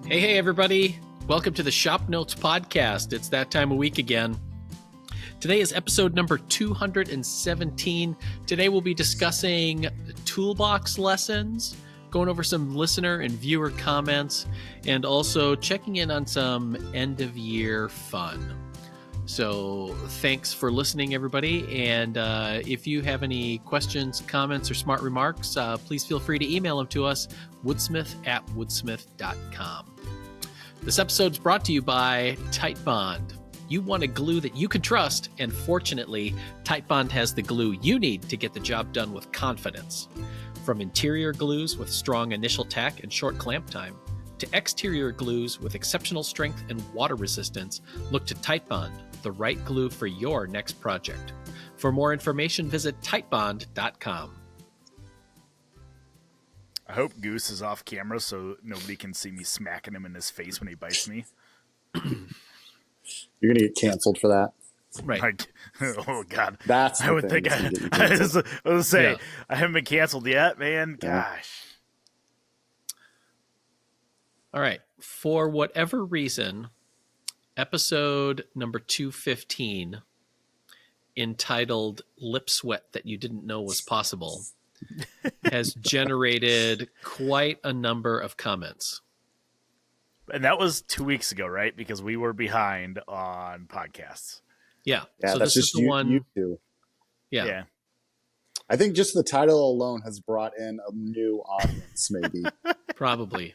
Hey, everybody. Welcome to the ShopNotes Podcast. It's that time of week again. Today is episode number 217. Today we'll be discussing toolbox lessons, going over some listener and viewer comments, and also checking in on some end-of-year fun. So thanks for listening, everybody. And if you have any questions, comments, or smart remarks, please feel free to email them to us, woodsmith@woodsmith.com. This episode is brought to you by Titebond. You want a glue that you can trust, and fortunately, Titebond has the glue you need to get the job done with confidence. From interior glues with strong initial tack and short clamp time, to exterior glues with exceptional strength and water resistance, look to Titebond, the right glue for your next project. For more information, visit Titebond.com. I hope Goose is off camera so nobody can see me smacking him in his face when he bites me. You're gonna get canceled for that, right? Oh God, that's. I would think I was say Yeah. I haven't been canceled yet, man. Gosh. All right. For whatever reason, episode number 215, entitled Lip Sweat That You Didn't Know Was Possible, has generated quite a number of comments. And that was 2 weeks ago, right? Because we were behind on podcasts. Yeah. Yeah, So that's this just is the one. you two. Yeah. I think just the title alone has brought in a new audience. Maybe Probably.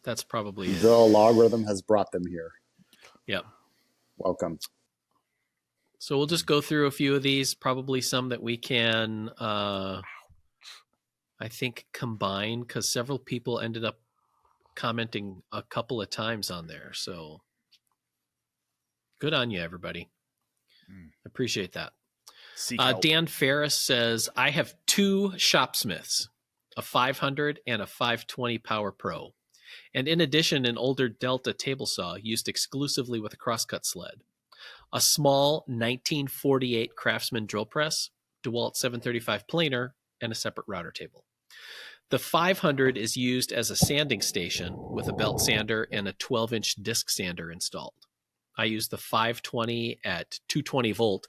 That's probably it. the logarithm has brought them here. Yep. Welcome. So we'll just go through a few of these, probably some that we can, I think, combine, because several people ended up commenting a couple of times on there. So good on you, everybody. Appreciate that. Dan Ferris says, I have two Shopsmiths, a 500 and a 520 Power Pro. And in addition, an older Delta table saw used exclusively with a crosscut sled, a small 1948 Craftsman drill press, DeWalt 735 planer, and a separate router table. The 500 is used as a sanding station with a belt sander and a 12-inch disc sander installed. I use the 520 at 220 volt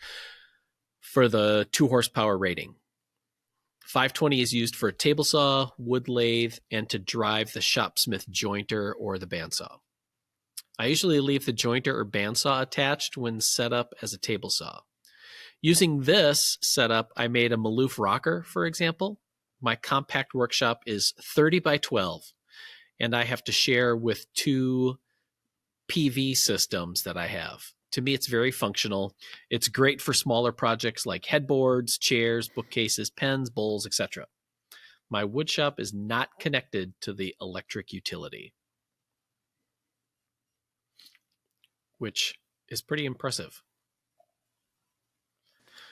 for the 2 horsepower rating. 520 is used for a table saw, wood lathe, and to drive the Shopsmith jointer or the bandsaw. I usually leave the jointer or bandsaw attached when set up as a table saw. Using this setup, I made a Maloof rocker, for example. My compact workshop is 30 by 12, and I have to share with 2 PV systems that I have. To me, it's very functional. It's great for smaller projects like headboards, chairs, bookcases, pens, bowls, etc. My woodshop is not connected to the electric utility, which is pretty impressive.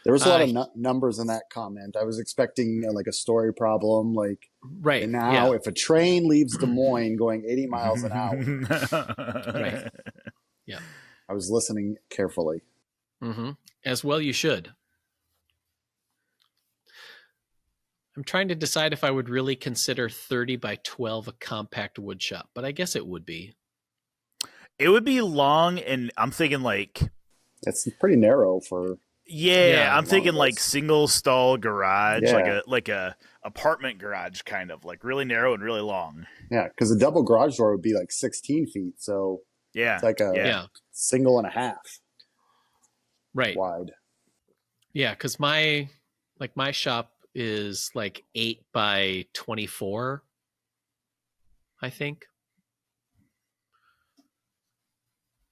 There was a lot of numbers in that comment. I was expecting like a story problem, like right. And now, if a train leaves Des Moines going 80 miles an hour, right? Yeah. I was listening carefully. Mm-hmm. As well, you should. I'm trying to decide if I would really consider 30 by 12 a compact wood shop, but I guess it would be. It would be long, and I'm thinking like... It's pretty narrow for... Yeah, I'm thinking like single stall garage, like a apartment garage kind of, like really narrow and really long. Yeah, because a double garage door would be like 16 feet, so it's like a single and a half wide. Yeah, because my shop is like 8 by 24, I think.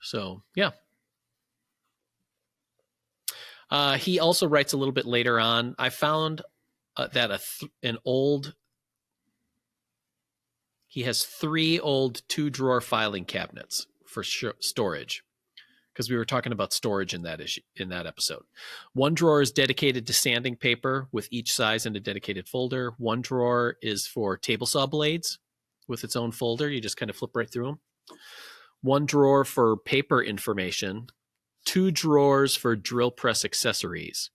So, yeah. He also writes a little bit later on, I found that he has 3 old 2-drawer filing cabinets for storage, because we were talking about storage in that episode. 1 drawer is dedicated to sanding paper with each size in a dedicated folder. 1 drawer is for table saw blades with its own folder. You just kind of flip right through them. 1 drawer for paper information. 2 drawers for drill press accessories.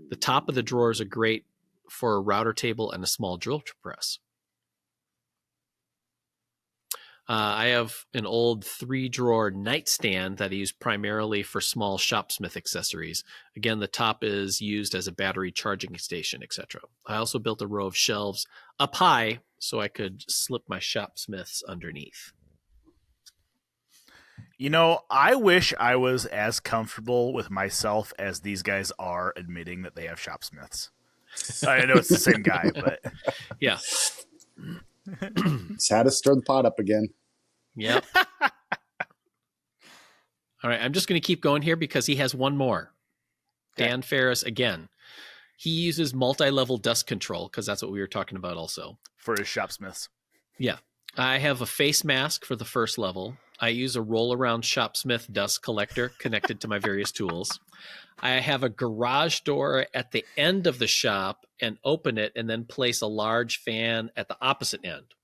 The top of the drawers are great for a router table and a small drill press. I have an old 3-drawer nightstand that I use primarily for small shopsmith accessories. Again, the top is used as a battery charging station, etc. I also built a row of shelves up high so I could slip my shopsmiths underneath. I wish I was as comfortable with myself as these guys are admitting that they have shopsmiths. I know it's the same guy, but yeah. Just had to stir the pot up again. Yep. All right, I'm just going to keep going here because he has one more. Okay. Dan Ferris again. He uses multi-level dust control because that's what we were talking about also. For his shopsmiths. Yeah. I have a face mask for the first level. I use a roll-around shopsmith dust collector connected to my various tools. I have a garage door at the end of the shop and open it and then place a large fan at the opposite end.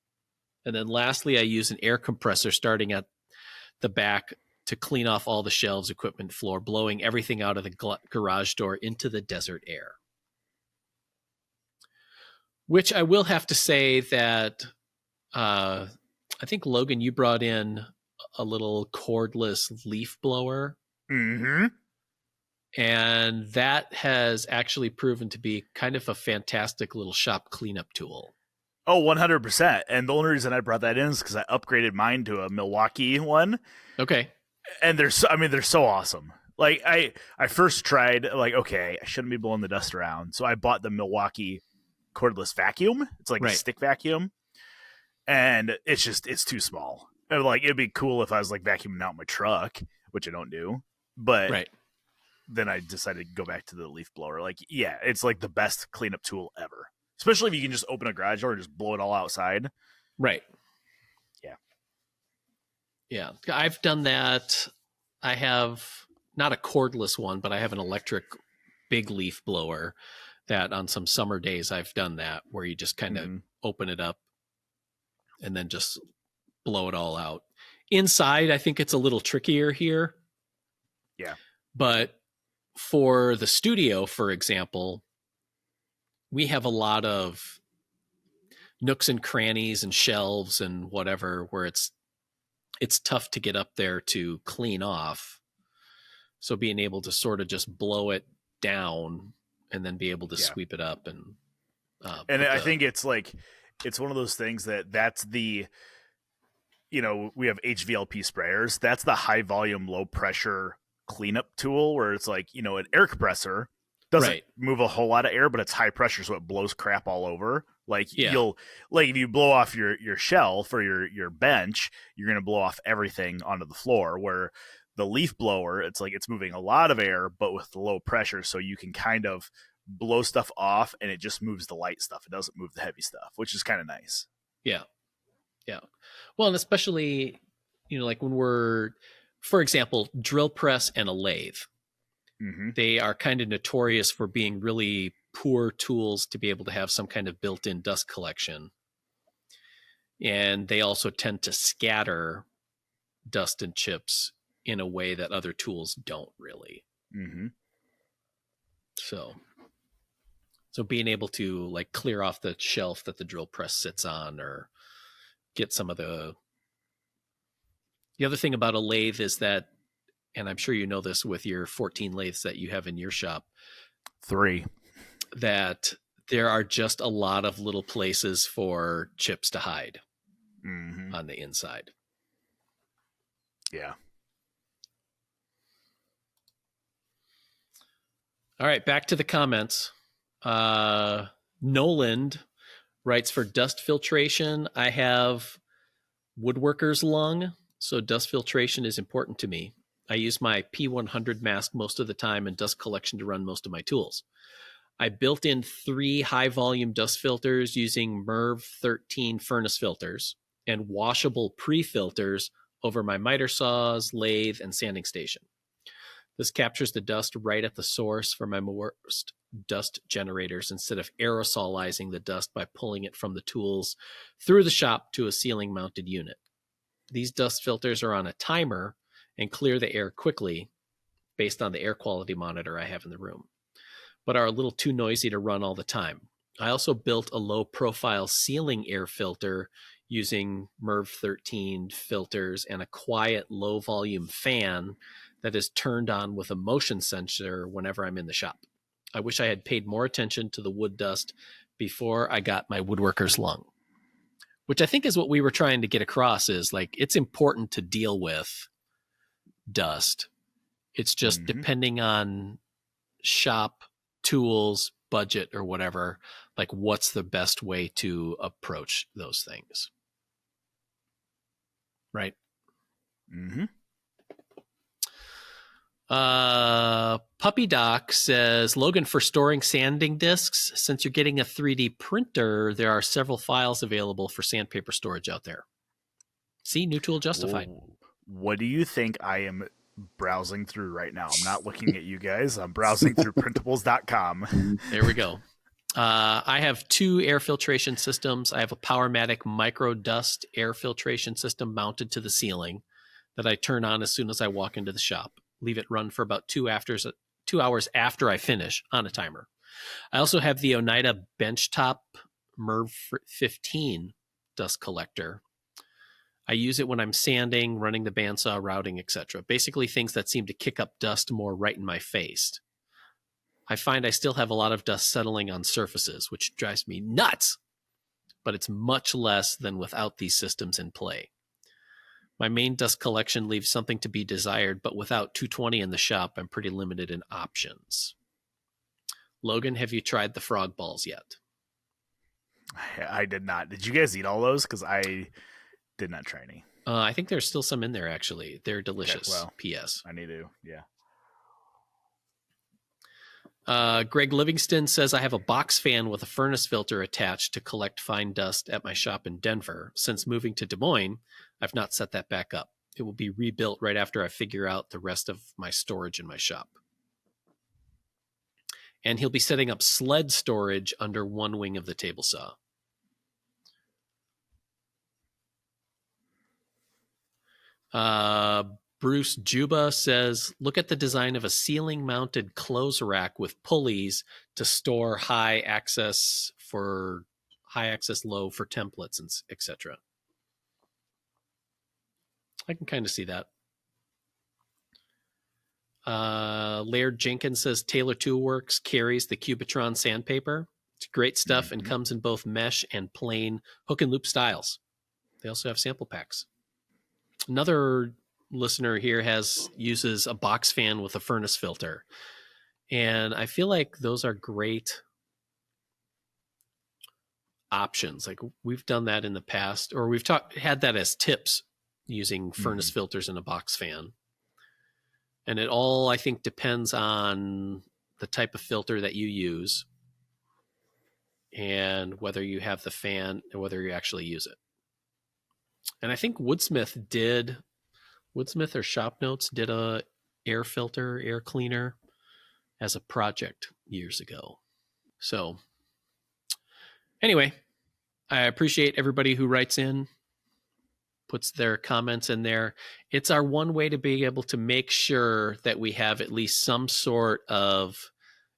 And then lastly, I use an air compressor starting at the back to clean off all the shelves, equipment, floor, blowing everything out of the garage door into the desert air. Which I will have to say that I think, Logan, you brought in a little cordless leaf blower. Mm-hmm. And that has actually proven to be kind of a fantastic little shop cleanup tool. Oh, 100%. And the only reason I brought that in is because I upgraded mine to a Milwaukee one. Okay. And they're so awesome. Like I first tried, like, okay, I shouldn't be blowing the dust around. So I bought the Milwaukee cordless vacuum. It's like a stick vacuum. And it's too small. And like, it'd be cool if I was like vacuuming out my truck, which I don't do. But then I decided to go back to the leaf blower. Like, yeah, it's like the best cleanup tool ever. Especially if you can just open a garage door and just blow it all outside. Right. Yeah. Yeah. I've done that. I have not a cordless one, but I have an electric big leaf blower that on some summer days I've done that, where you just kind of open it up and then just blow it all out. Inside, I think it's a little trickier here. Yeah. But for the studio, for example, we have a lot of nooks and crannies and shelves and whatever where it's tough to get up there to clean off. So being able to sort of just blow it down and then be able to sweep it up and I think it's like it's one of those things that's the, we have HVLP sprayers. That's the high volume, low pressure cleanup tool where it's like, an air compressor doesn't move a whole lot of air, but it's high pressure, so it blows crap all over. Like you'll, like if you blow off your shelf or your bench, you're going to blow off everything onto the floor. Where the leaf blower, it's like it's moving a lot of air, but with low pressure, so you can kind of blow stuff off, and it just moves the light stuff. It doesn't move the heavy stuff, which is kind of nice. Yeah, yeah. Well, and especially, like when we're, for example, drill press and a lathe. Mm-hmm. They are kind of notorious for being really poor tools to be able to have some kind of built-in dust collection. And they also tend to scatter dust and chips in a way that other tools don't really. Mm-hmm. So being able to like clear off the shelf that the drill press sits on, or get some of the other thing about a lathe is that, and I'm sure you know this with your 14 lathes that you have in your shop. 3. That there are just a lot of little places for chips to hide on the inside. Yeah. All right, back to the comments. Noland writes, for dust filtration, I have woodworker's lung, so dust filtration is important to me. I use my P100 mask most of the time and dust collection to run most of my tools. I built in 3 high-volume dust filters using MERV 13 furnace filters and washable pre-filters over my miter saws, lathe, and sanding station. This captures the dust right at the source for my worst dust generators instead of aerosolizing the dust by pulling it from the tools through the shop to a ceiling-mounted unit. These dust filters are on a timer and clear the air quickly based on the air quality monitor I have in the room, but are a little too noisy to run all the time. I also built a low-profile ceiling air filter using MERV 13 filters and a quiet low volume fan that is turned on with a motion sensor whenever I'm in the shop. I wish I had paid more attention to the wood dust before I got my woodworker's lung, which I think is what we were trying to get across, is like, it's important to deal with dust. It's just depending on shop, tools, budget, or whatever, like what's the best way to approach those things. Right? Mm-hmm. Puppy Doc says, Logan, for storing sanding discs, since you're getting a 3D printer, there are several files available for sandpaper storage out there. See, new tool justified. Whoa. What do you think I am browsing through right now? I'm not looking at you guys. I'm browsing through printables.com. There we go. I have 2 air filtration systems. I have a Powermatic micro dust air filtration system mounted to the ceiling that I turn on as soon as I walk into the shop. Leave it run for about 2 hours after I finish on a timer. I also have the Oneida benchtop MERV 15 dust collector. I use it when I'm sanding, running the bandsaw, routing, etc. Basically things that seem to kick up dust more right in my face. I find I still have a lot of dust settling on surfaces, which drives me nuts, but it's much less than without these systems in play. My main dust collection leaves something to be desired, but without 220 in the shop, I'm pretty limited in options. Logan, have you tried the frog balls yet? I did not. Did you guys eat all those? Because I did not try any. I think there's still some in there, actually. They're delicious. Okay, well, P.S. I need to, yeah. Greg Livingston says, I have a box fan with a furnace filter attached to collect fine dust at my shop in Denver. Since moving to Des Moines, I've not set that back up. It will be rebuilt right after I figure out the rest of my storage in my shop. And he'll be setting up sled storage under one wing of the table saw. Bruce Juba says, look at the design of a ceiling-mounted clothes rack with pulleys to store high access low for templates, and etc. I can kind of see that. Laird Jenkins says, Taylor Toolworks carries the Cubitron sandpaper. It's great stuff and comes in both mesh and plain hook and loop styles. They also have sample packs. Another listener here uses a box fan with a furnace filter, and I feel like those are great options. Like, we've done that in the past, or we've had that as tips, using furnace filters and a box fan. And it all, I think, depends on the type of filter that you use and whether you have the fan and whether you actually use it. And I think Woodsmith or ShopNotes did a air filter, air cleaner as a project years ago. So anyway, I appreciate everybody who writes in, puts their comments in there. It's our one way to be able to make sure that we have at least some sort of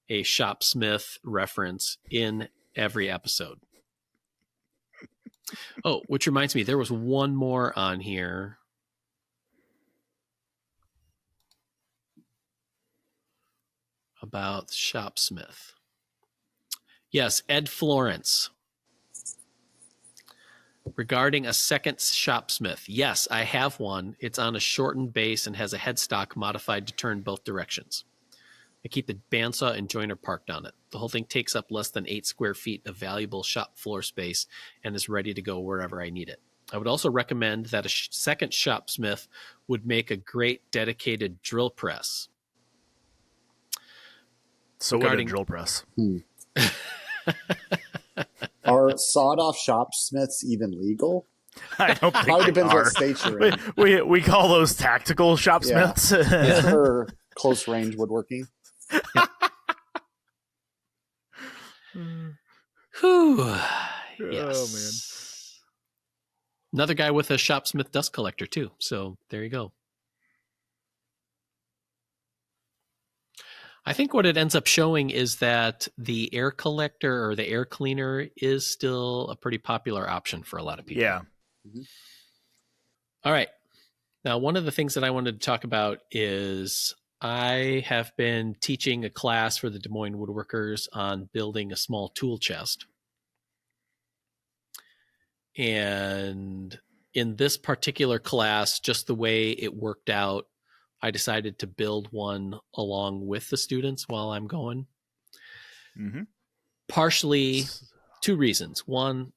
a Shopsmith reference in every episode. Oh, which reminds me, there was one more on here. About Shopsmith. Yes, Ed Florence. Regarding a second Shopsmith. Yes, I have one. It's on a shortened base and has a headstock modified to turn both directions. I keep the bandsaw and joiner parked on it. The whole thing takes up less than 8 square feet of valuable shop floor space and is ready to go wherever I need it. I would also recommend that a second Shopsmith would make a great dedicated drill press. So what a drill press. Are sawed-off Shopsmiths even legal? I don't think Probably they depends are. what state you're in. We call those tactical Shopsmiths. Yeah. For close-range woodworking. Whew. Yes. Oh, man. Another guy with a Shopsmith dust collector, too. So there you go. I think what it ends up showing is that the air collector or the air cleaner is still a pretty popular option for a lot of people. Yeah. Mm-hmm. All right. Now, one of the things that I wanted to talk about is I have been teaching a class for the Des Moines woodworkers on building a small tool chest. And in this particular class, just the way it worked out, I decided to build one along with the students while I'm going. Mm-hmm. Partially 2 reasons. One,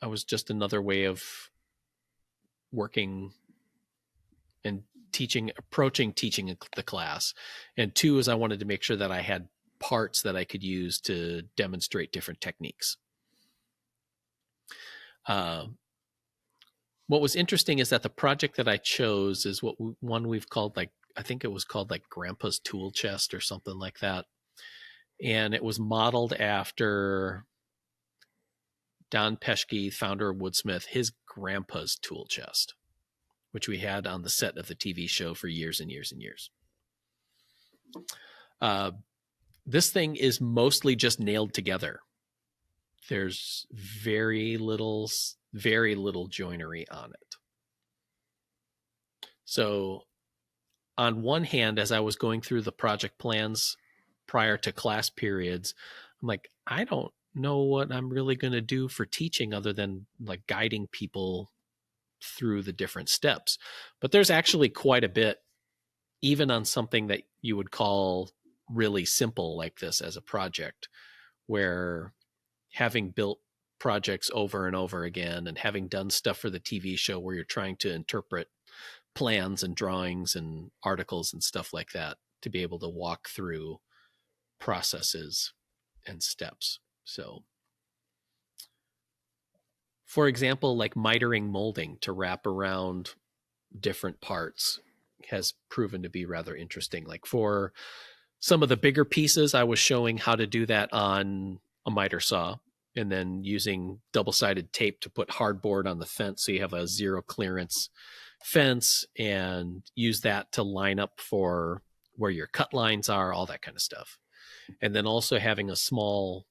I was just another way of working and approaching teaching the class. And 2 is I wanted to make sure that I had parts that I could use to demonstrate different techniques. What was interesting is that the project that I chose is one we've called I think it was called Grandpa's Tool Chest or something like that. And it was modeled after Don Peschke, founder of Woodsmith, his grandpa's tool chest, which we had on the set of the TV show for years and years and years. This thing is mostly just nailed together. There's very little joinery on it. So on one hand, as I was going through the project plans prior to class periods, I'm like, I don't know what I'm really going to do for teaching other than guiding people through the different steps. But there's actually quite a bit, even on something that you would call really simple like this as a project, where having built projects over and over again and having done stuff for the TV show where you're trying to interpret plans and drawings and articles and stuff like that to be able to walk through processes and steps. So, for example, mitering molding to wrap around different parts has proven to be rather interesting. For some of the bigger pieces, I was showing how to do that on a miter saw and then using double-sided tape to put hardboard on the fence so you have a zero clearance fence, and use that to line up for where your cut lines are, all that kind of stuff. And then also having a small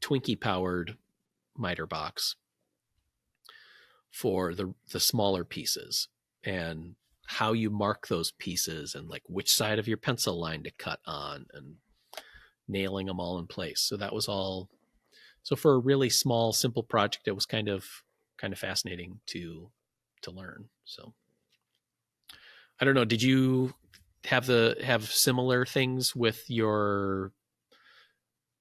Twinkie-powered miter box for the smaller pieces, and how you mark those pieces, and which side of your pencil line to cut on, and nailing them all in place. So that was all. So for a really small, simple project, it was kind of fascinating to learn. So I don't know. Did you have similar things with your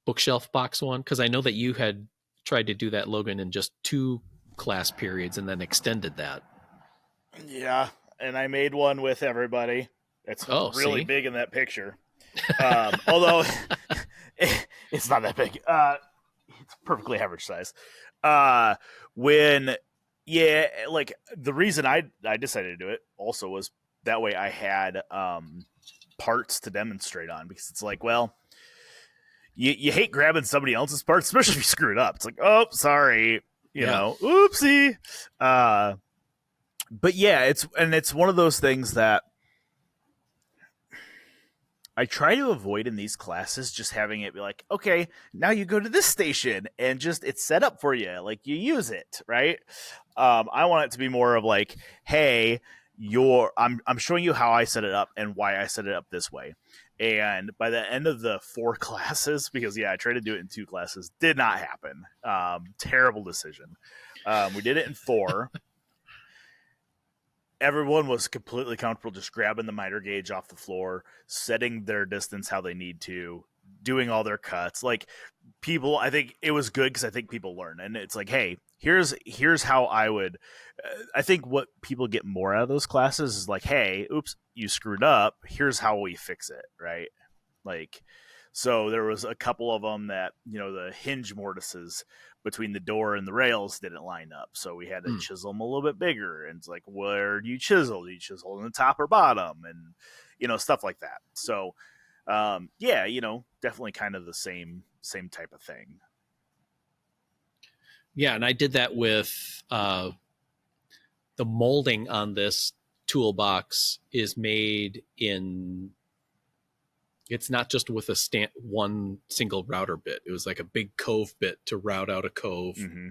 bookshelf box one? Because I know that you had tried to do that, Logan, in just 2 class periods and then extended that. Yeah, and I made one with everybody. It's really big in that picture. Although it's not that big. It's perfectly average size. The reason I decided to do it also was that way I had parts to demonstrate on, because it's you hate grabbing somebody else's parts, especially if you screw it up. It's oh, sorry, you know, oopsie. But yeah, it's one of those things that I try to avoid in these classes, just having it be okay, now you go to this station and just it's set up for you, you use it, right? I want it to be more of hey, I'm showing you how I set it up and why I set it up this way. And by the end of the 4 classes, because I tried to do it in 2 classes, did not happen. Terrible decision. We did it in 4. Everyone was completely comfortable just grabbing the miter gauge off the floor, setting their distance how they need to, doing all their cuts. People, I think it was good because I think people learn. And it's hey, here's how I would. I think what people get more out of those classes is hey, oops, you screwed up. Here's how we fix it, right? So there was a couple of them that, the hinge mortises between the door and the rails didn't line up. So we had to chisel them a little bit bigger. And it's where do you chisel? Do you chisel in the top or bottom? And, stuff like that. So, definitely kind of the same type of thing. Yeah. And I did that with the molding on this toolbox is made in, it's not just with one single router bit. It was a big cove bit to route out a cove. Mm-hmm.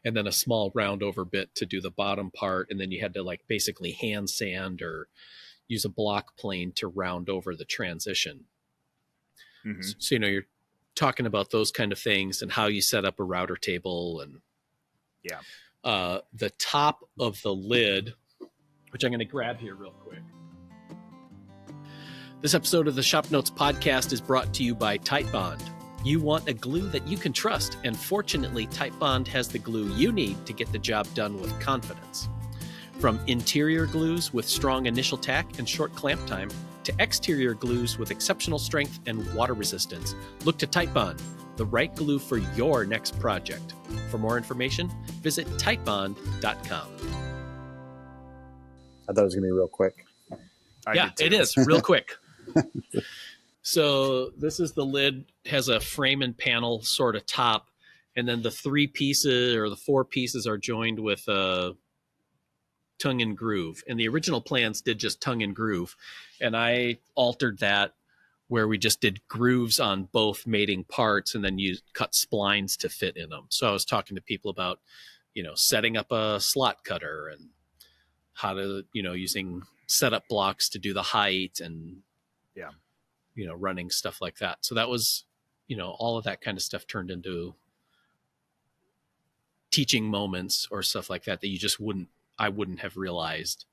and then a small round over bit to do the bottom part. And then you had to like basically hand sand or use a block plane to round over the transition. Mm-hmm. So, you're talking about those kind of things and how you set up a router table. And the top of the lid, which I'm going to grab here real quick. This episode of the ShopNotes Podcast is brought to you by Titebond. You want a glue that you can trust, and fortunately, Titebond has the glue you need to get the job done with confidence. From interior glues with strong initial tack and short clamp time, to exterior glues with exceptional strength and water resistance, look to Titebond, the right glue for your next project. For more information, visit Titebond.com. I thought it was going to be real quick. It is real quick. So this is the lid, has a frame and panel sort of top, and then the 3 pieces or the 4 pieces are joined with a tongue and groove. And the original plans did just tongue and groove, and I altered that where we just did grooves on both mating parts and then you cut splines to fit in them. So I was talking to people about, setting up a slot cutter and how to, using setup blocks to do the height and running stuff like that. So that was, all of that kind of stuff turned into teaching moments or stuff like that that I wouldn't have realized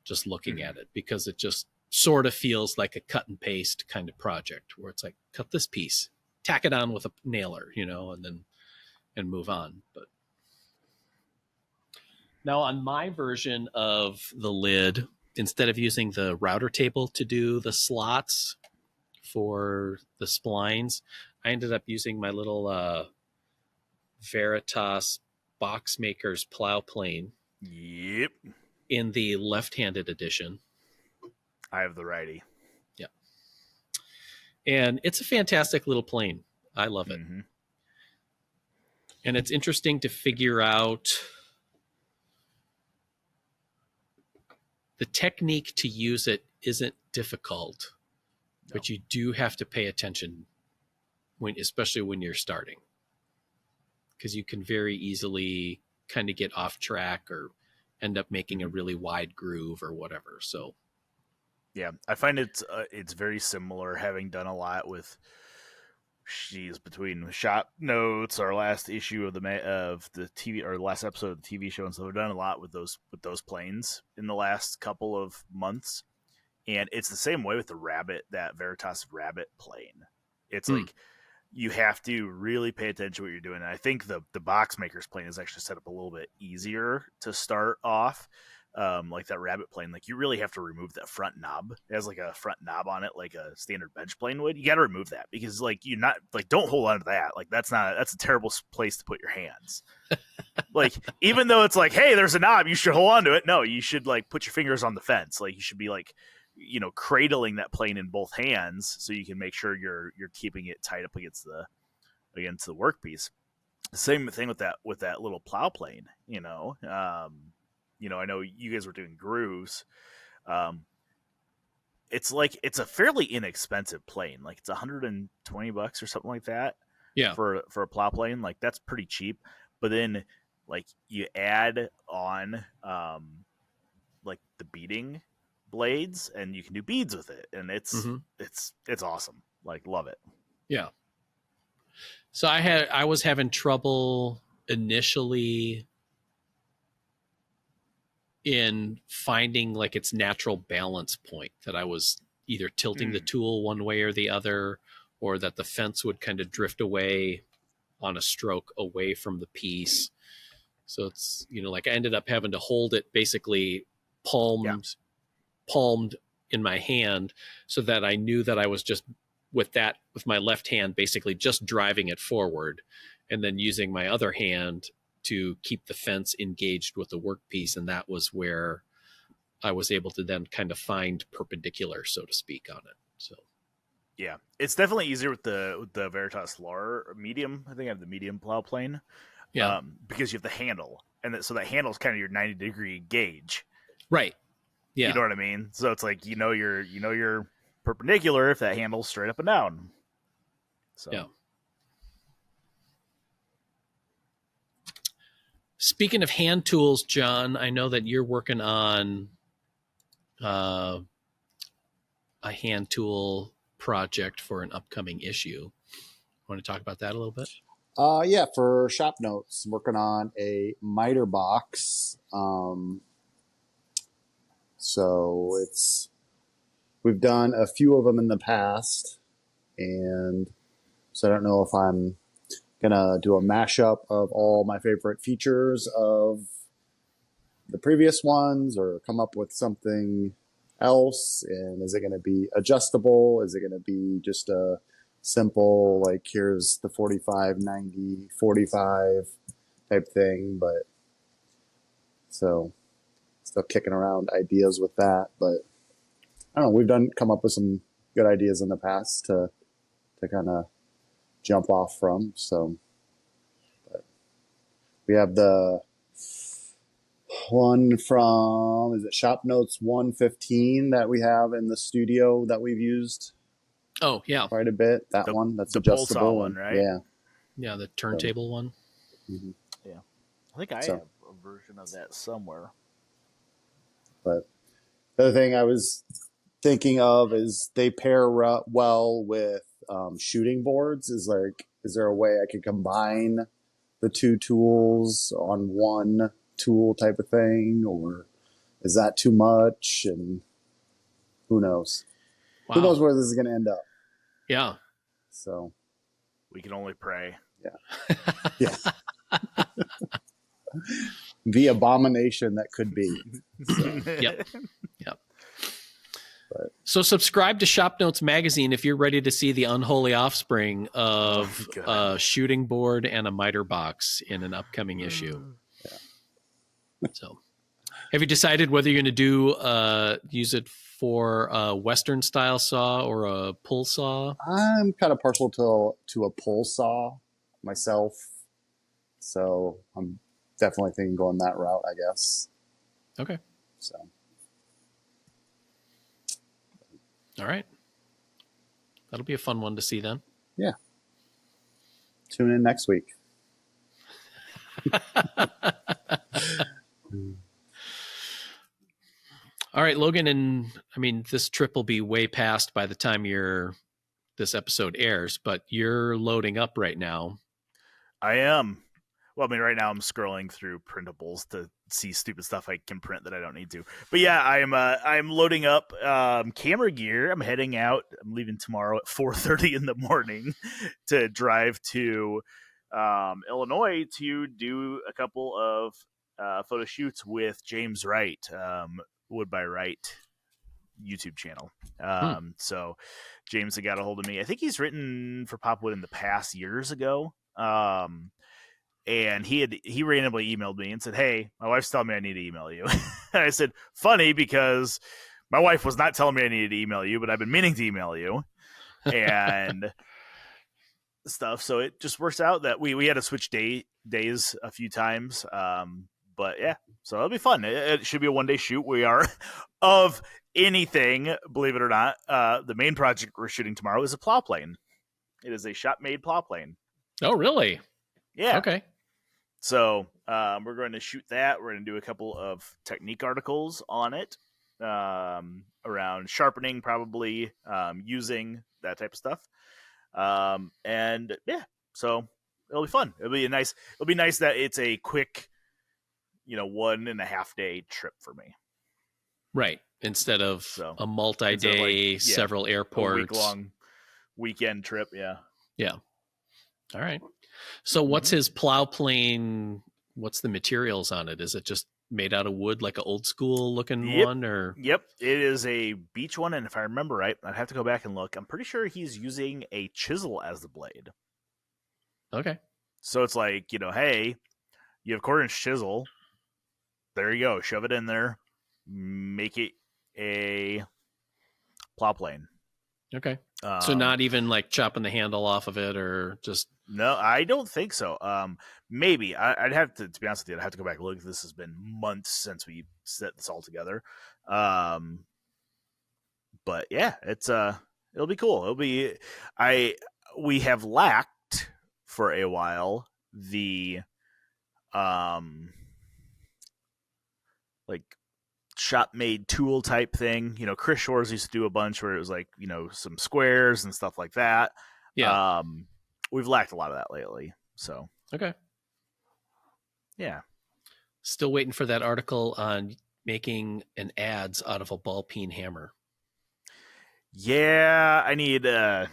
just looking at it, because it just sort of feels like a cut and paste kind of project where it's like, cut this piece, tack it on with a nailer, and move on. But now on my version of the lid, instead of using the router table to do the slots for the splines, I ended up using my little Veritas box maker's plow plane. Yep. In the left-handed edition. I have the righty. Yeah. And it's a fantastic little plane. I love it. Mm-hmm. And it's interesting to figure out the technique to use it isn't difficult. No. But you do have to pay attention especially when you're starting, because you can very easily kind of get off track or end up making a really wide groove or whatever. So, yeah, I find it's very similar, having done a lot with between ShopNotes, our last issue of the TV, or last episode of the TV show, and so we've done a lot with those planes in the last couple of months. And it's the same way with that Veritas Rabbit plane. It's like you have to really pay attention to what you're doing. And I think the box maker's plane is actually set up a little bit easier to start off. Like that Rabbit plane, like you really have to remove that front knob. It has like a front knob on it, like a standard bench plane would. You got to remove that, because like you're not like, don't hold on to that. Like that's a terrible place to put your hands. Like, even though it's like, hey, there's a knob, you should hold on to it. No, you should like put your fingers on the fence. Like you should be like, cradling that plane in both hands so you can make sure you're keeping it tight up against the workpiece. Same thing with that little plow plane. I know you guys were doing grooves. It's a fairly inexpensive plane. Like it's $120 or something like that. Yeah. For a plow plane, like that's pretty cheap. But then like you add on like the beading blades, and you can do beads with it, and it's awesome. Like, love it. Yeah. So I was having trouble initially in finding like its natural balance point, that I was either tilting the tool one way or the other, or that the fence would kind of drift away on a stroke away from the piece. So it's, like I ended up having to hold it basically palmed in my hand, so that I knew that I was just with my left hand basically just driving it forward, and then using my other hand to keep the fence engaged with the workpiece. And that was where I was able to then kind of find perpendicular, so to speak, on it. So yeah, it's definitely easier with the Veritas medium. I think I have the medium plow plane. Yeah. Because you have the handle, and so that handle is kind of your 90-degree gauge. Right. Yeah. You know what I mean? So it's like, you're perpendicular if that handle's straight up and down. So yeah. Speaking of hand tools, John, I know that you're working on a hand tool project for an upcoming issue. Want to talk about that a little bit? Yeah, for ShopNotes, working on a miter box. So we've done a few of them in the past, and so I don't know if I'm gonna do a mashup of all my favorite features of the previous ones, or come up with something else. And is it going to be adjustable? Is it going to be just a simple, like, here's the 45, 90, 45 type thing? But so still kicking around ideas with that. But I don't know, we've come up with some good ideas in the past to kind of jump off from. So, but we have the one from, is it ShopNotes 115 that we have in the studio that we've used? Oh, yeah. Quite a bit. That's the adjustable one, right? Yeah. Yeah, the turntable one. Mm-hmm. Yeah. I think I have a version of that somewhere. But the other thing I was thinking of is they pair well with shooting boards. Is there a way I could combine the two tools on one tool type of thing, or is that too much? And who knows? Wow. Who knows where this is going to end up? Yeah. So we can only pray. Yeah. Yeah. The abomination that could be. So. Yep. So subscribe to ShopNotes magazine if you're ready to see the unholy offspring of a shooting board and a miter box in an upcoming issue. Yeah. So have you decided whether you're going to use it for a Western style saw or a pull saw? I'm kind of partial to a pull saw myself. So I'm definitely thinking going that route, I guess. Okay. So. All right. That'll be a fun one to see then. Yeah. Tune in next week. All right, Logan, and I mean, this trip will be way past by the time this episode airs, but you're loading up right now. I am. Well, I mean, right now I'm scrolling through printables to see stupid stuff I can print that I don't need to. But yeah, I'm loading up camera gear. I'm heading out. I'm leaving tomorrow at 4:30 in the morning to drive to Illinois to do a couple of photo shoots with James Wright, Wood by Wright YouTube channel. So James had got a hold of me. I think he's written for Popwood in the past years ago. And he randomly emailed me and said, "Hey, my wife's telling me I need to email you." And I said, "Funny, because my wife was not telling me I needed to email you, but I've been meaning to email you." And stuff. So it just works out that we had to switch days a few times. But yeah, so it'll be fun. It should be a one-day shoot. We are of anything, believe it or not. The main project we're shooting tomorrow is a plow plane. It is a shop-made plow plane. Oh, really? Yeah. Okay. So we're going to shoot that. We're going to do a couple of technique articles on it, around sharpening, probably, using that type of stuff. And yeah, so it'll be fun. It'll be nice that it's a quick, 1.5 day trip for me. Right. Instead of a multi-day, several airports, a week-long weekend trip. Yeah. Yeah. All right. So what's his plow plane? What's the materials on it? Is it just made out of wood, like an old school looking one, or? Yep. It is a beech one. And if I remember right, I'd have to go back and look. I'm pretty sure he's using a chisel as the blade. Okay. So it's like, hey, you have 1/4 inch chisel. There you go. Shove it in there. Make it a plow plane. Okay. So not even like chopping the handle off of it, or just... No, I don't think so. Maybe I'd have to be honest with you, I'd have to go back and look. This has been months since we set this all together. But yeah, it'll be cool. We have lacked for a while the like shop made tool type thing. Chris Shores used to do a bunch where it was like, some squares and stuff like that. Yeah. We've lacked a lot of that lately. So, Okay. yeah. Still waiting for that article on making an adze out of a ball peen hammer. Yeah, I need, yeah.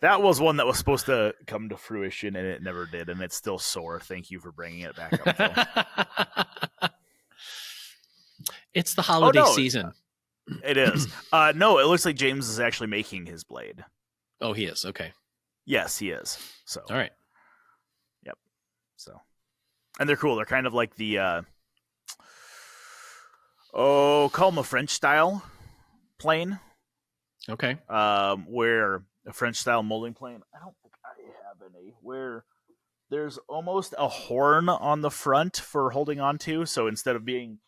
That was one that was supposed to come to fruition, and it never did, and it's still sore. Thank you for bringing it back up, Phil. It's the holiday season. It is. No, it looks like James is actually making his blade. Oh, he is. Okay. Yes, he is. So, all right. Yep. So, and they're cool. They're kind of like the, call them a French style plane. Okay. Where a French style molding plane. I don't think I have any. Where there's almost a horn on the front for holding on to. So instead of being,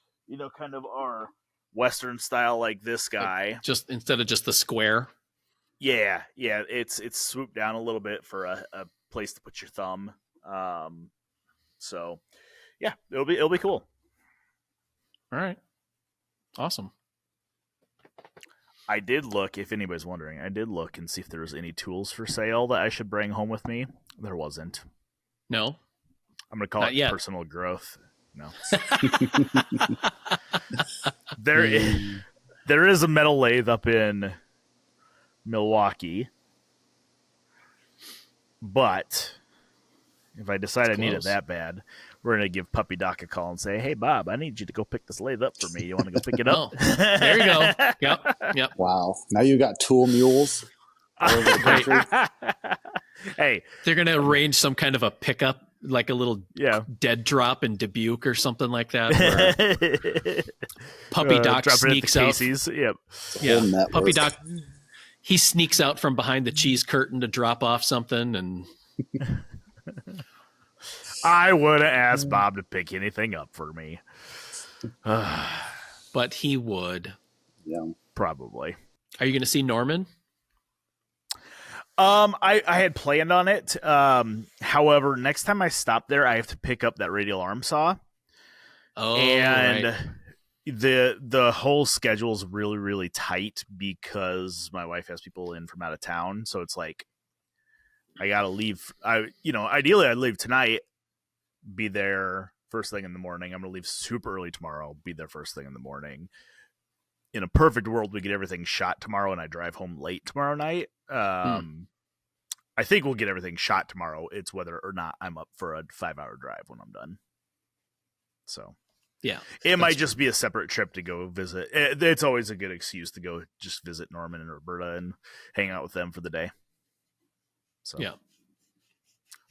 kind of our Western style like this guy, like just instead of just the square. Yeah, it's swooped down a little bit for a place to put your thumb. So yeah, it'll be cool. All right, awesome. I did look, if anybody's wondering, and see if there was any tools for sale that I should bring home with me. There wasn't. No, I'm gonna call Not it yet. personal growth. No, there is a metal lathe up in Milwaukee, but if I decide I need it that bad, we're going to give Puppy Doc a call and say, hey, Bob, I need you to go pick this lathe up for me. You want to go pick it up? There you go. Yep. Wow. Now you got tool mules all over the country. Hey. They're going to arrange some kind of a pickup, like a little dead drop in Dubuque or something like that. Where Puppy Doc sneaks out. Yep. Yeah. Puppy Doc, he sneaks out from behind the cheese curtain to drop off something. And I would have asked Bob to pick anything up for me. But he would. Yeah. Probably. Are you going to see Norman? I had planned on it. However, next time I stop there, I have to pick up that radial arm saw. Oh, and right. the whole schedule is really, really tight because my wife has people in from out of town. So it's like, I got to leave. Ideally I'd leave tonight, be there first thing in the morning. I'm going to leave super early tomorrow, be there first thing in the morning. In a perfect world, we get everything shot tomorrow and I drive home late tomorrow night. I think we'll get everything shot tomorrow. It's whether or not I'm up for a 5-hour drive when I'm done. So yeah, it might just be a separate trip to go visit. It's always a good excuse to go just visit Norman and Roberta and hang out with them for the day. So yeah.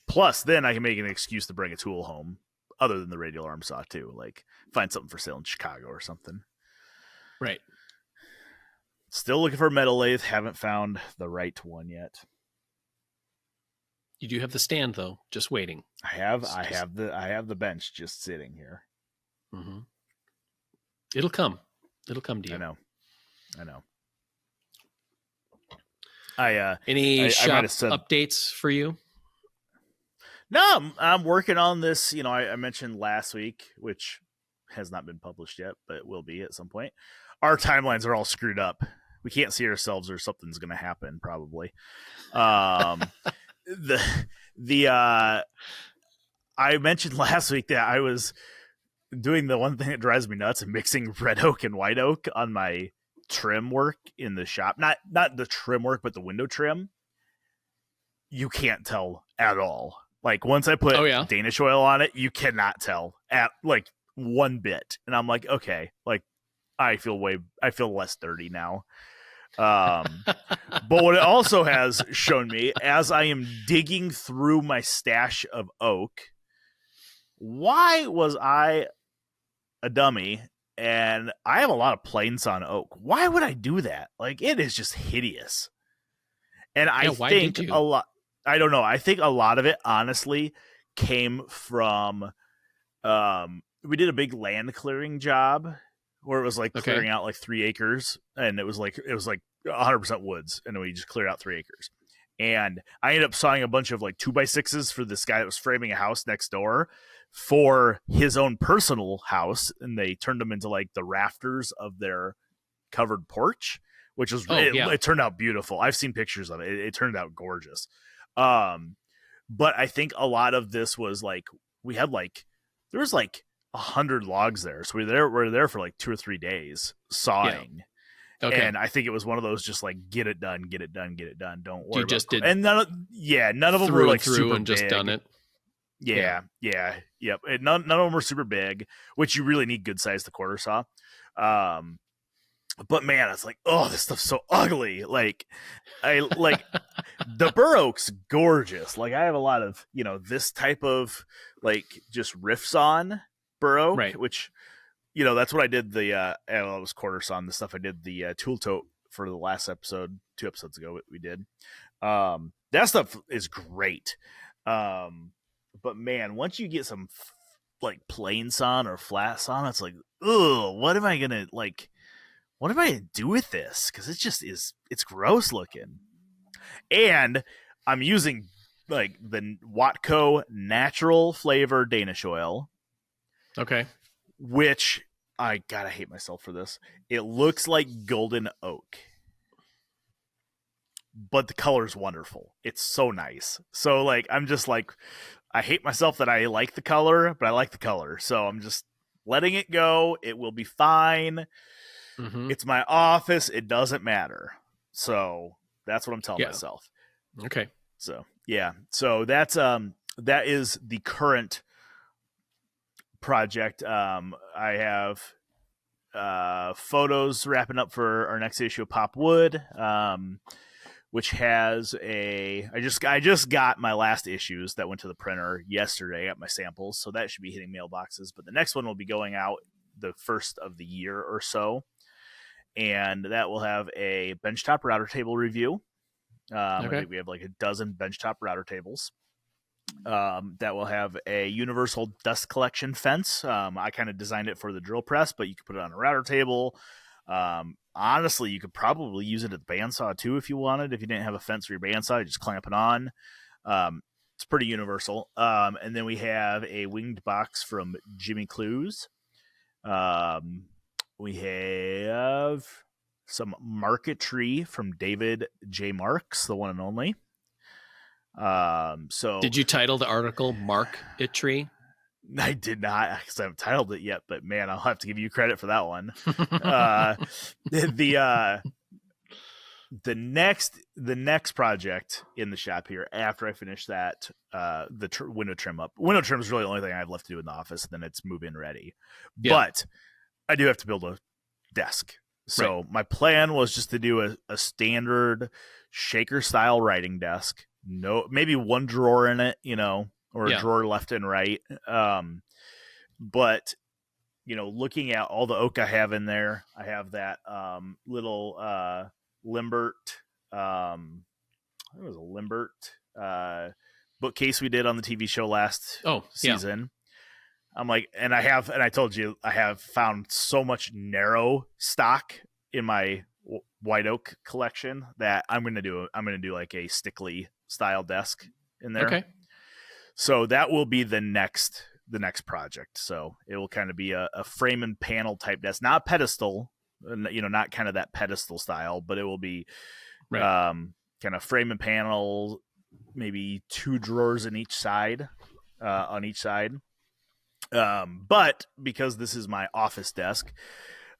Plus, then I can make an excuse to bring a tool home other than the radial arm saw too. Like find something for sale in Chicago or something. Right. Still looking for a metal lathe. Haven't found the right one yet. You do have the stand though, just waiting. I have the bench just sitting here. Mm-hmm. It'll come to you. I know. Any shop said, updates for you? No, I'm working on this. I mentioned last week, which has not been published yet, but it will be at some point. Our timelines are all screwed up. We can't see ourselves, or something's going to happen probably. I mentioned last week that I was doing the one thing that drives me nuts and mixing red oak and white oak on my trim work in the shop. Not the trim work, but the window trim. You can't tell at all. Like once I put Danish oil on it, you cannot tell at like one bit. And I'm like, okay, like I feel less dirty now. But what it also has shown me as I am digging through my stash of oak, why was I a dummy? And I have a lot of plain sawn oak. Why would I do that? Like it is just hideous. And I think a lot, I don't know. I think a lot of it honestly came from, we did a big land clearing job where it was like clearing out like 3 acres, and it was like 100% woods, and we just cleared out 3 acres. And I ended up sawing a bunch of like 2x6s for this guy that was framing a house next door for his own personal house, and they turned them into like the rafters of their covered porch, which was it turned out beautiful. I've seen pictures of it. It turned out gorgeous. But I think a lot of this was like there was like 100 logs there, so we were there for like 2 or 3 days sawing. Yeah. Okay. And I think it was one of those just like get it done. Don't worry. You just did, and none of them were like super and just big. Done it. Yeah. Yep. None of them were super big, which you really need good size to quarter saw. But man, it's like, oh, this stuff's so ugly. Like, I like the bur oak's gorgeous. Like, I have a lot of this type of like just riffs on bur oak, right. Which that's what I did it was quarter saw the stuff I did the tool tote for the last episode 2 episodes ago. We did that stuff is great. But man, once you get some like plain sawn or flat sawn, it's like, ugh, what am I gonna do with this? Because it's gross looking. And I'm using like the Watco natural flavor Danish oil. Okay. Which I hate myself for this. It looks like golden oak, but the color's wonderful. It's so nice. So like, I'm just like, I hate myself that I like the color, but I like the color. So I'm just letting it go. It will be fine. Mm-hmm. It's my office. It doesn't matter. So that's what I'm telling myself. Okay. So yeah. So that is the current project. I have photos wrapping up for our next issue of Pop Wood, which has I just got my last issues that went to the printer yesterday. I got my samples, so that should be hitting mailboxes. But the next one will be going out the first of the year or so. And that will have a benchtop router table review. I think we have like a dozen benchtop router tables. That will have a universal dust collection fence. I kind of designed it for the drill press, but you could put it on a router table. Honestly, you could probably use it at the bandsaw too if you wanted. If you didn't have a fence for your bandsaw, you just clamp it on. It's pretty universal. And then we have a winged box from Jimmy Clues. We have some marquetry from David J. Marks, the one and only. So did you title the article Marquetry? I did not, because I haven't titled it yet, but man, I'll have to give you credit for that one. The next project in the shop here, after I finish that, the window trim up. Window trim is really the only thing I have left to do in the office, and then it's move-in ready. Yeah. But I do have to build a desk. So my plan was just to do a standard shaker style writing desk. No, maybe one drawer in it, or a drawer left and right. But looking at all the oak I have in there, I have that little Limbert. It was a Limbert bookcase we did on the TV show last season. Yeah. I'm like, and I told you, I have found so much narrow stock in my white oak collection that I'm going to do like a Stickley style desk in there. Okay. So that will be the next project. So it will kind of be a frame and panel type desk, not pedestal, not kind of that pedestal style, but it will be kind of frame and panel, maybe 2 drawers in each side, on each side. But because this is my office desk,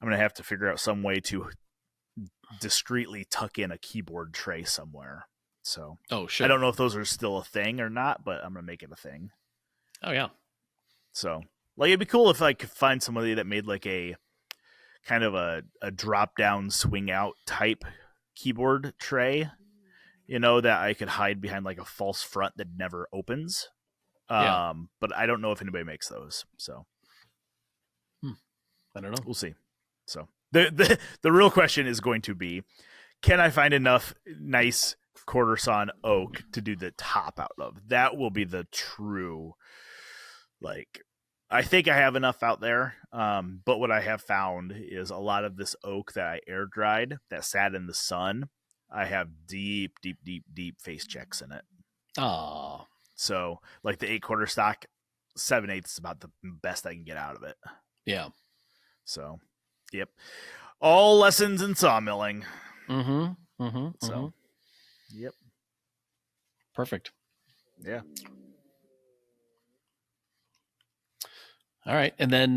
I'm going to have to figure out some way to discreetly tuck in a keyboard tray somewhere. So I don't know if those are still a thing or not, but I'm going to make it a thing. Oh, yeah. So like, it'd be cool if I could find somebody that made like a kind of a drop down swing out type keyboard tray, that I could hide behind like a false front that never opens. But I don't know if anybody makes those. So I don't know. We'll see. So the real question is going to be, can I find enough nice quarter sawn oak to do the top out of? That will be the true, like, I think I have enough out there. But what I have found is a lot of this oak that I air dried that sat in the sun I have deep face checks in it. Oh, So like the 8/4 stock, 7/8 is about the best I can get out of it. yeah. So, yep. All lessons in sawmilling. So, yep. Perfect. Yeah. All right. And then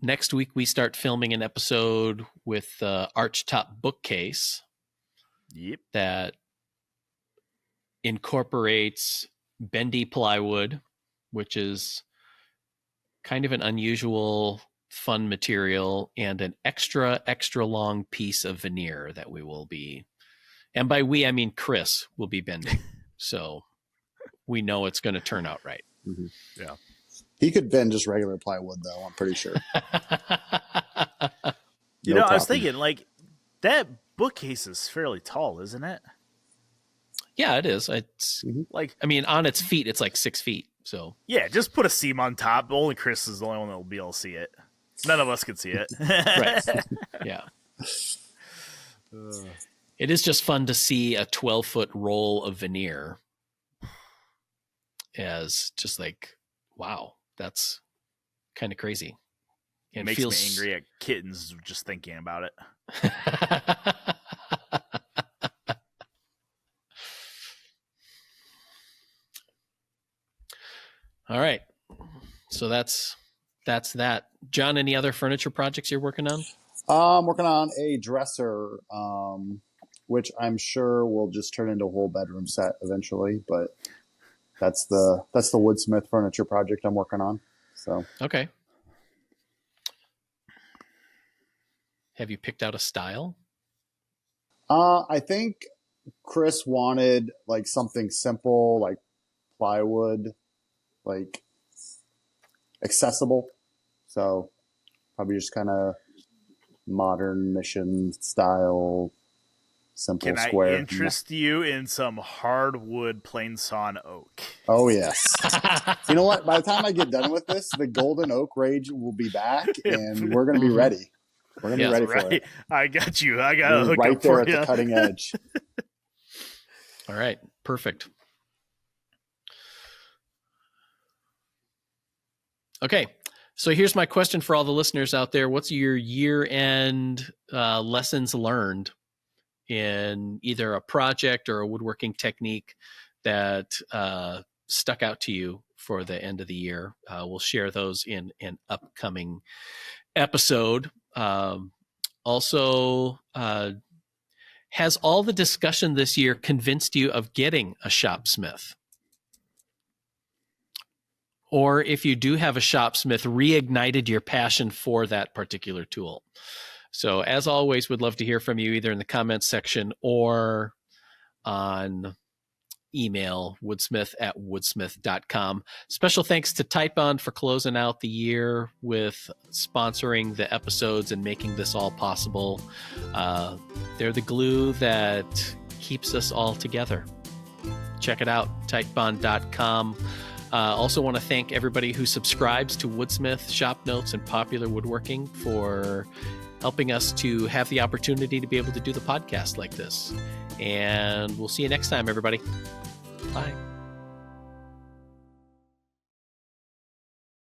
next week we start filming an episode with Archtop Bookcase. Yep. That incorporates bendy plywood, which is kind of an unusual, fun material, and an extra long piece of veneer that we will be, and by we, I mean Chris will be bending. So we know it's going to turn out right. Mm-hmm. Yeah. He could bend just regular plywood, though, I'm pretty sure. You know, I was thinking, like, that bookcase is fairly tall, isn't it? Yeah, it is. It's like, I mean, on its feet, it's like 6 feet. So yeah, just put a seam on top. Only Chris is the only one that will be able to see it. None of us can see it. Right. Yeah. It is just fun to see a 12-foot roll of veneer as just like, wow, that's kind of crazy. It makes me angry at kittens just thinking about it. All right. So that's that. John, any other furniture projects you're working on? I'm working on a dresser, which I'm sure will just turn into a whole bedroom set eventually, but that's the Woodsmith furniture project I'm working on. So okay. Have you picked out a style? I think Chris wanted like something simple, like plywood, like accessible. So probably just kind of modern mission style, simple square. Can I interest you in some hardwood plain sawn oak? Oh, yes. You know what? By the time I get done with this, the golden oak rage will be back, and we're going to be ready. We're going to be ready for it. I got you. I got a hook right up there for at you. the cutting edge. All right. Perfect. Okay. So here's my question for all the listeners out there. What's your year-end lessons learned in either a project or a woodworking technique that stuck out to you for the end of the year? We'll share those in an upcoming episode. Also, has all the discussion this year convinced you of getting a shopsmith? Or if you do have a shopsmith, reignited your passion for that particular tool? So as always, we'd love to hear from you either in the comments section or on email, woodsmith@woodsmith.com. Special thanks to Typebond for closing out the year with sponsoring the episodes and making this all possible. They're the glue that keeps us all together. Check it out, typebond.com. Also want to thank everybody who subscribes to Woodsmith, ShopNotes, and Popular Woodworking for helping us to have the opportunity to be able to do the podcast like this. And we'll see you next time, everybody. Bye.